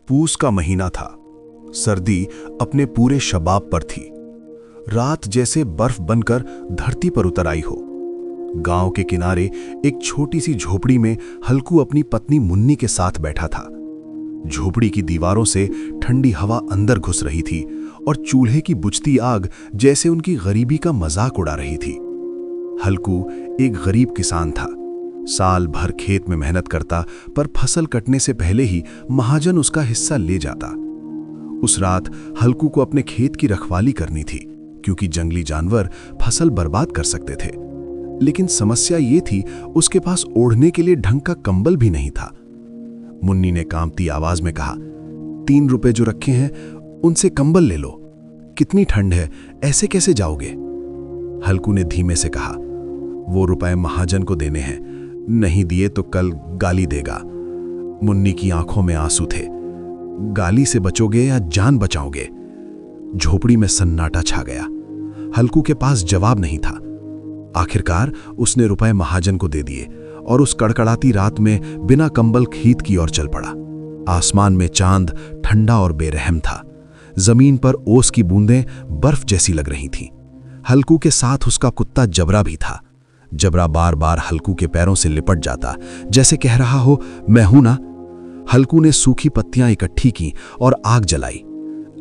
पूस का महीना था। सर्दी अपने पूरे शबाब पर थी। रात जैसे बर्फ बनकर धरती पर उतर आई हो। गांव के किनारे एक छोटी सी झोपड़ी में हल्कू अपनी पत्नी मुन्नी के साथ बैठा था। झोपड़ी की दीवारों से ठंडी हवा अंदर घुस रही थी और चूल्हे की बुझती आग जैसे उनकी गरीबी का मजाक उड़ा रही थी। हल्कू एक गरीब किसान था। साल भर खेत में मेहनत करता, पर फसल कटने से पहले ही महाजन उसका हिस्सा ले जाता। उस रात हल्कू को अपने खेत की रखवाली करनी थी, क्योंकि जंगली जानवर फसल बर्बाद कर सकते थे। लेकिन समस्या ये थी, उसके पास ओढ़ने के लिए ढंग का कंबल भी नहीं था। मुन्नी ने कांपती आवाज में कहा, 3 रुपए जो रखे हैं उनसे कंबल ले लो। कितनी ठंड है, ऐसे कैसे जाओगे? हल्कू ने धीमे से कहा, वो रुपए महाजन को देने हैं, नहीं दिए तो कल गाली देगा। मुन्नी की आंखों में आंसू थे। गाली से बचोगे या जान बचाओगे? झोपड़ी में सन्नाटा छा गया। हल्कू के पास जवाब नहीं था। आखिरकार उसने रुपए महाजन को दे दिए और उस कड़कड़ाती रात में बिना कंबल खेत की ओर चल पड़ा। आसमान में चांद ठंडा और बेरहम था। जमीन पर ओस की बूंदें बर्फ जैसी लग रही थीं। हल्कू के साथ उसका कुत्ता जबरा भी था। जबरा बार बार हल्कू के पैरों से लिपट जाता, जैसे कह रहा हो, मैं हूं ना। हल्कू ने सूखी पत्तियां इकट्ठी की और आग जलाई।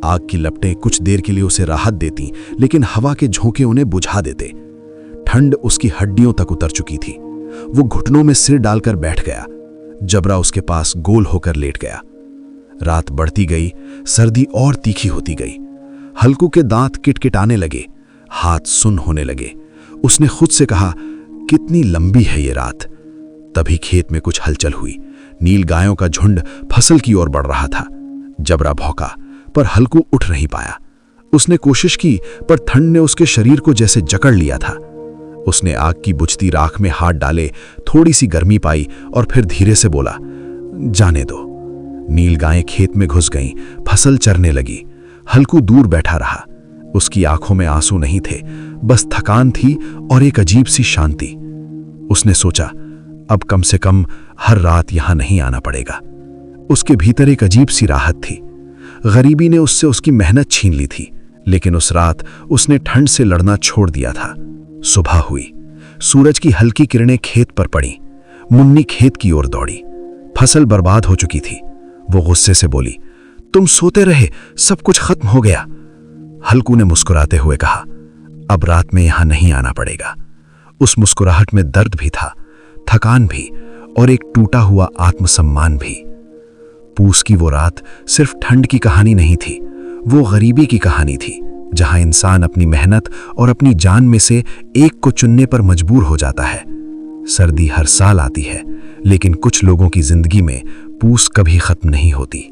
आग की लपटें कुछ देर के लिए उसे राहत देती, लेकिन हवा के झोंके उन्हें बुझा देते। ठंड उसकी हड्डियों तक उतर चुकी थी। वो घुटनों में सिर डालकर बैठ गया। जबरा उसके पास गोल होकर लेट गया। रात बढ़ती गई, सर्दी और तीखी होती गई। हल्कू के दांत किटकिटाने लगे, हाथ सुन्न होने लगे। उसने खुद से कहा, कितनी लंबी है ये रात। तभी खेत में कुछ हलचल हुई। नील गायों का झुंड फसल की ओर बढ़ रहा था। जबरा भौंका, पर हल्कू उठ नहीं पाया। उसने कोशिश की, पर ठंड ने उसके शरीर को जैसे जकड़ लिया था। उसने आग की बुझती राख में हाथ डाले, थोड़ी सी गर्मी पाई और फिर धीरे से बोला, जाने दो। नील गायें खेत में घुस गईं, फसल चरने लगी। हल्कू दूर बैठा रहा। उसकी आंखों में आंसू नहीं थे, बस थकान थी और एक अजीब सी शांति। उसने सोचा, अब कम से कम हर रात यहां नहीं आना पड़ेगा। उसके भीतर एक अजीब सी राहत थी। गरीबी ने उससे उसकी मेहनत छीन ली थी, लेकिन उस रात उसने ठंड से लड़ना छोड़ दिया था। सुबह हुई। सूरज की हल्की किरणें खेत पर पड़ी। मुन्नी खेत की ओर दौड़ी। फसल बर्बाद हो चुकी थी। वो गुस्से से बोली, तुम सोते रहे, सब कुछ खत्म हो गया। हल्कू ने मुस्कुराते हुए कहा, अब रात में यहां नहीं आना पड़ेगा। उस मुस्कुराहट में दर्द भी था, थकान भी, और एक टूटा हुआ आत्मसम्मान भी। पूस की वो रात सिर्फ ठंड की कहानी नहीं थी, वो गरीबी की कहानी थी, जहां इंसान अपनी मेहनत और अपनी जान में से एक को चुनने पर मजबूर हो जाता है। सर्दी हर साल आती है, लेकिन कुछ लोगों की जिंदगी में पूस कभी खत्म नहीं होती।